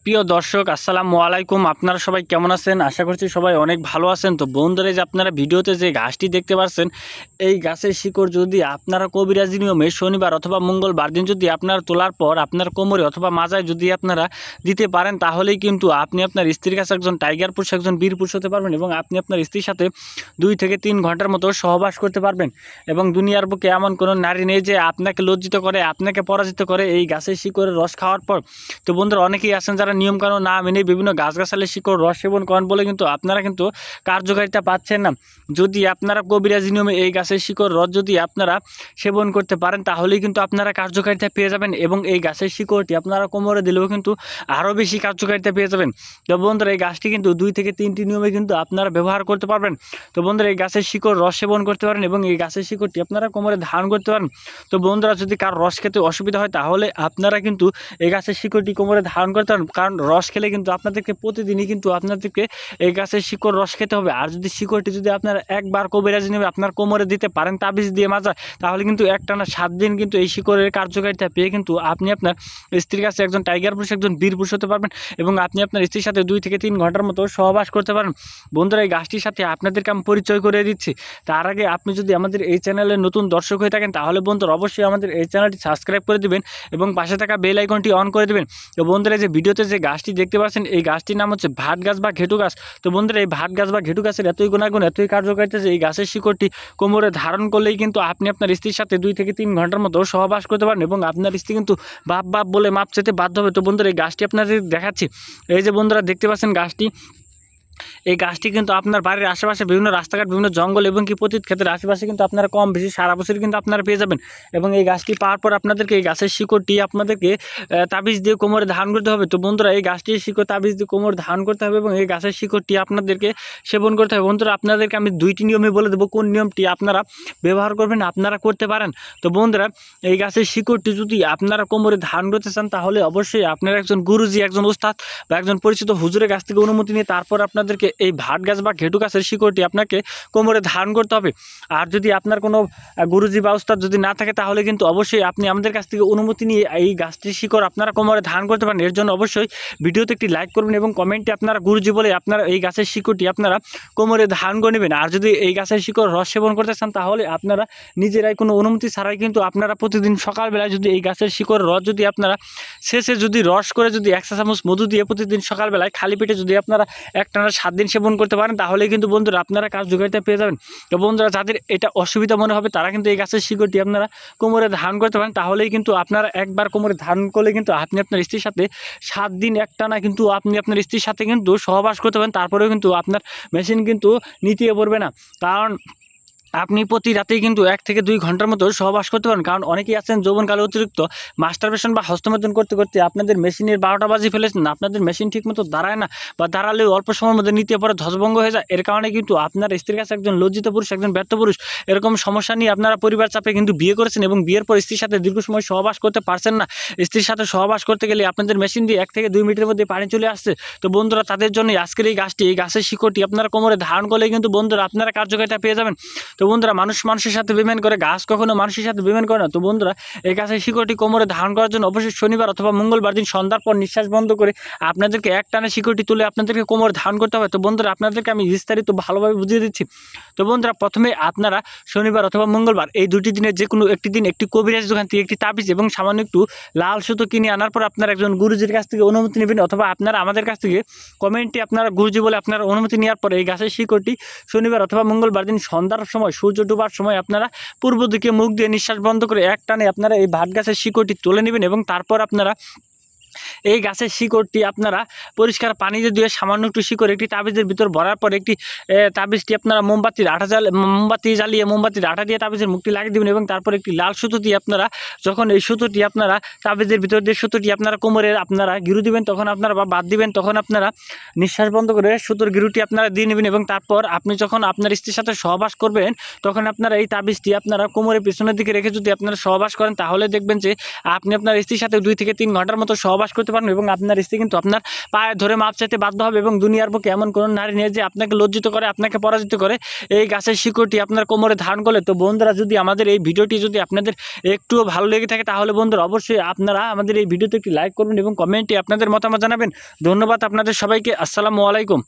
প্রিয় দর্শক আসসালামু আলাইকুম। আপনারা সবাই কেমন আছেন? আশা করছি সবাই অনেক ভালো আছেন। তো বন্ধুরা, যে আপনারা ভিডিওতে যে গাছটি দেখতে পাচ্ছেন, এই গাছের শিকড় যদি আপনারা কবিরাজি নিয়মে শনিবার অথবা মঙ্গলবার দিন যদি আপনারা তোলার পর আপনার কোমরে অথবা মাজায় যদি আপনারা দিতে পারেন, তাহলেই কিন্তু আপনি আপনার স্ত্রীর কাছে একজন টাইগার পুরুষ, একজন বীর পুরুষ হতে পারবেন এবং আপনি আপনার স্ত্রীর সাথে 2 থেকে 3 ঘন্টার মতো সহবাস করতে পারবেন। এবং দুনিয়ার বুকে এমন কোনো নারী নেই যে আপনাকে লজ্জিত করে, আপনাকে পরাজিত করে এই গাছের শিকড়ের রস খাওয়ার পর। তো বন্ধুরা, অনেকেই আছেন যারা নিয়মকানুন না মেনে বিভিন্ন গাছগাছালির শিকড় রস সেবন করেন বলে কিন্তু আপনারা কিন্তু কার্যকারিতা পাচ্ছেন না। যদি আপনারা কবিরাজি নিয়মে এই গাছের শিকড় রস যদি আপনারা সেবন করতে পারেন, তাহলেই কিন্তু আপনারা কার্যকারিতা পেয়ে যাবেন এবং এই গাছের শিকড়টি আপনারা কোমরে দিলেও কিন্তু আরও বেশি কার্যকারিতা পেয়ে যাবেন। তো বন্ধুরা, এই গাছটি কিন্তু 2 থেকে 3টি নিয়মে কিন্তু আপনারা ব্যবহার করতে পারবেন। তো বন্ধুরা, এই গাছের শিকড় রস সেবন করতে পারেন এবং এই গাছের শিকড়টি আপনারা কোমরে ধারণ করতে পারেন। তো বন্ধুরা, যদি কার রস খেতে অসুবিধা হয়, তাহলে আপনারা কিন্তু এই গাছের শিকড়টি কোমরে ধারণ করতে পারেন। কারণ রস খেলে কিন্তু আপনাদেরকে প্রতিদিনই কিন্তু আপনাদেরকে এই গাছের শিকড় রস খেতে হবে। আর যদি শিকড়টি যদি আপনারা একবার কবিরাজি নেবে আপনার কোমরে দিতে পারেন তাবিজ দিয়ে মাজা, তাহলে কিন্তু একটানা 7 দিন কিন্তু এই শিকড়ের কার্যকারিতা পেয়ে কিন্তু আপনি আপনার স্ত্রীর কাছে একজন টাইগার পুরুষ, একজন বীর পুরুষ হতে পারবেন এবং আপনি আপনার স্ত্রীর সাথে 2 থেকে 3 ঘন্টার মতো সহবাস করতে পারেন। বন্ধুরা, এই গাছটির সাথে আপনাদেরকে আমি পরিচয় করে দিচ্ছি। তার আগে আপনি যদি আমাদের এই চ্যানেলের নতুন দর্শক হয়ে থাকেন, তাহলে বন্ধুরা অবশ্যই আমাদের এই চ্যানেলটি সাবস্ক্রাইব করে দিবেন এবং পাশে থাকা বেল আইকনটি অন করে দেবেন। তো বন্ধুরা, যে ভিডিওতে যে গাছটি দেখতে পাচ্ছেন, এই গাছটির নাম হচ্ছে ভাট গাছ বা ঘেটু গাছ। তো বন্ধুরা, এই ভাট গাছ বা ঘেটু গাছের এতই গুণাগুণ, এতই কার্যকারিতা যে এই গাছের শিকড়টি কোমরে ধারণ করলেই কিন্তু আপনি আপনার স্ত্রীর সাথে 2 থেকে 3 ঘন্টার মতো সহবাস করতে পারেন এবং আপনার স্ত্রী কিন্তু বাপ বাপ বলে মাপ চেতে বাধ্য হবে। তো বন্ধুরা, এই গাছটি আপনাদের দেখাচ্ছি। এই যে বন্ধুরা দেখতে পাচ্ছেন গাছটি, এই গাছটি কিন্তু আপনার বাড়ির আশেপাশে বিভিন্ন রাস্তাঘাট, বিভিন্ন জঙ্গল এবং কি পতিত ক্ষেতের আশেপাশে কিন্তু আপনারা কম বেশি সারা বছর কিন্তু আপনারা পেয়ে যাবেন। এবং এই গাছটি পাওয়ার পর আপনাদেরকে এই গাছের শিকড়টি আপনাদেরকে তাবিজ দিয়ে কোমরে ধারণ করতে হবে। তো বন্ধুরা, এই গাছটির শিকড় তাবিজ দিয়ে কোমরে ধারণ করতে হবে এবং এই গাছের শিকড়টি আপনাদেরকে সেবন করতে হবে। বন্ধুরা, আপনাদেরকে আমি 2টি নিয়মে বলে দেবো কোন নিয়মটি আপনারা ব্যবহার করবেন, আপনারা করতে পারেন। তো বন্ধুরা, এই গাছের শিকড়টি যদি আপনারা কোমরে ধারণ করতে চান, তাহলে অবশ্যই আপনারা একজন গুরুজি, একজন ওস্তাদ বা একজন পরিচিত হুজুরের কাছ থেকে অনুমতি নিয়ে তারপর আপনাদেরকে এই ভাট গাছ বা ঘেটু গাছের শিকড়টি আপনাকে কোমরে ধারণ করতে হবে। আর যদি আপনার কোনো গুরুজি বা উস্তাদ যদি না থাকে, তাহলে কিন্তু অবশ্যই আপনি আমাদের কাছ থেকে অনুমতি নিয়ে এই গাছটির শিকড় আপনারা কোমরে ধারণ করতে পারেন। এর জন্য অবশ্যই ভিডিওতে একটি লাইক করবেন এবং কমেন্টে আপনারা গুরুজি বলে আপনারা এই গাছের শিকড়টি আপনারা কোমরে ধারণ করে নেবেন। আর যদি এই গাছের শিকড় রস সেবন করতে চান, তাহলে আপনারা নিজেরাই কোনো অনুমতি ছাড়াই কিন্তু আপনারা প্রতিদিন সকালবেলায় যদি এই গাছের শিকড় রস যদি আপনারা শেষে যদি রস করে যদি 1 চা চামচ মধু দিয়ে প্রতিদিন সকালবেলায় খালি পেটে যদি আপনারা একটানা 7 দিন সেবন করতে পারেন, তাহলে কিন্তু বন্ধুরা আপনারা কার্যকারিতা পেয়ে যাবেন। তো বন্ধুরা, যাদের এটা অসুবিধা মনে হবে, তারা কিন্তু এই গাছের শিকড়টি আপনারা কোমরে ধারণ করতে পারেন। তাহলেই কিন্তু আপনারা একবার কোমরে ধারণ করলে কিন্তু আপনি আপনার স্ত্রীর সাথে 7 দিন একটানা কিন্তু আপনি আপনার স্ত্রীর সাথে কিন্তু সহবাস করতে পারেন। তারপরেও কিন্তু আপনার মেশিন কিন্তু নিতে পড়বে না। কারণ আপনি প্রতি রাতেই কিন্তু 1 থেকে 2 ঘন্টার মতো সহবাস করতে পারেন। কারণ অনেকেই আছেন যৌবনকালে অতিরিক্ত মাস্টারবেশন বা হস্তমৈথুন করতে করতে আপনাদের মেশিনের 12টা বাজিয়ে ফেলেছেন, আপনাদের মেশিন ঠিকমতো দাঁড়ায় না বা দাঁড়ালেও অল্প সময়ের মধ্যে নিতে পরে ধ্বজভঙ্গ হয়ে যায়। এর কারণে কিন্তু আপনার স্ত্রীর কাছে একজন লজ্জিত পুরুষ, একজন ব্যর্থ পুরুষ, এরকম সমস্যা নিয়ে আপনারা পরিবার চাপে কিন্তু বিয়ে করেছেন এবং বিয়ের পর স্ত্রীর সাথে দীর্ঘ সময় সহবাস করতে পারছেন না। স্ত্রীর সাথে সহবাস করতে গেলে আপনাদের মেশিন দিয়ে 1 থেকে 2 মিনিটের মধ্যে পানি চলে আসছে। তো বন্ধুরা, তাদের জন্য আজকের এই গাছটি, এই গাছের শিকড়টি আপনারা কোমরে ধারণ করলে কিন্তু বন্ধুরা আপনারা কার্যকারিতা পেয়ে যাবেন। তো বন্ধুরা, মানুষের সাথে বিমান করে, গাছ কখনো মানুষের সাথে বিমান করে না। তো বন্ধুরা, এই গাছের শিকড়টি কোমরে ধারণ করার জন্য অবশ্যই শনিবার অথবা মঙ্গলবার দিন সন্ধ্যার পর নিঃশ্বাস বন্ধ করে আপনাদেরকে একটানে শিকড়টি তুলে আপনাদেরকে কোমরে ধারণ করতে হবে। তো বন্ধুরা, আপনাদেরকে আমি বিস্তারিত ভালোভাবে বুঝিয়ে দিচ্ছি। তো বন্ধুরা, প্রথমে আপনারা শনিবার অথবা মঙ্গলবার এই 2টি দিনের যে কোনো একটি দিন একটি কবিরাজ দোকান থেকে একটি তাবিজ এবং সামান্য একটু লাল সুতো কিনে আনার পর আপনারা একজন গুরুজির কাছ থেকে অনুমতি নেবেন, অথবা আপনারা আমাদের কাছ থেকে কমেন্টে আপনারা গুরুজি বলে আপনারা অনুমতি নেওয়ার পরে এই গাছের শিকড়টি শনিবার অথবা মঙ্গলবার দিন সন্ধ্যার সময়, সূর্য ডোবার সময় আপনারা পূর্ব দিকে মুখ দিয়ে নিঃশ্বাস বন্ধ করে একটানে আপনারা এই ভাট গাছের শিকড়টি তুলে নেবেন এবং তারপর আপনারা এই গাছের শিকড়টি আপনারা পরিষ্কার পানিতে দিয়ে সামান্য একটু শিকড় একটি তাবিজের ভিতর ভরার পর একটি তাবিজটি আপনারা মোমবাতির আঠা দিয়ে তাবিজের মুখটি লাগিয়ে দেবেন এবং তারপর একটি লাল সুতো দিয়ে আপনারা যখন এই সুতোটি আপনারা তাবিজের ভিতর দিয়ে সুতোটি আপনারা কোমরে আপনারা গিরু দিবেন, তখন আপনারা বা বাদ দিবেন, তখন আপনারা নিঃশ্বাস বন্ধ করে সুতোর গিরুটি আপনারা দিয়ে নেবেন এবং তারপর আপনি যখন আপনার স্ত্রীর সাথে সহবাস করবেন, তখন আপনারা এই তাবিজটি আপনারা কোমরের পিছনের দিকে রেখে যদি আপনারা সহবাস করেন, তাহলে দেখবেন যে আপনি আপনার স্ত্রীর সাথে 2 থেকে 3 ঘন্টার মতো সহবাস প্রবাস করতে পারবেন এবং আপনার স্ত্রী কিন্তু আপনার পায়ে ধরে মাপ চাইতে বাধ্য হবে এবং দুনিয়ার বুকে এমন কোনো নারী নিয়ে যে আপনাকে লজ্জিত করে, আপনাকে পরাজিত করে এই গাছের শিকড়টি আপনার কোমরে ধারণ করলে। তো বন্ধুরা, যদি আমাদের এই ভিডিওটি যদি আপনাদের একটুও ভালো লেগে থাকে তাহলে বন্ধুরা অবশ্যই আপনারা আমাদের এই ভিডিওতে একটি লাইক করবেন এবং কমেন্টে আপনাদের মতামত জানাবেন। ধন্যবাদ আপনাদের সবাইকে। আসসালামু আলাইকুম।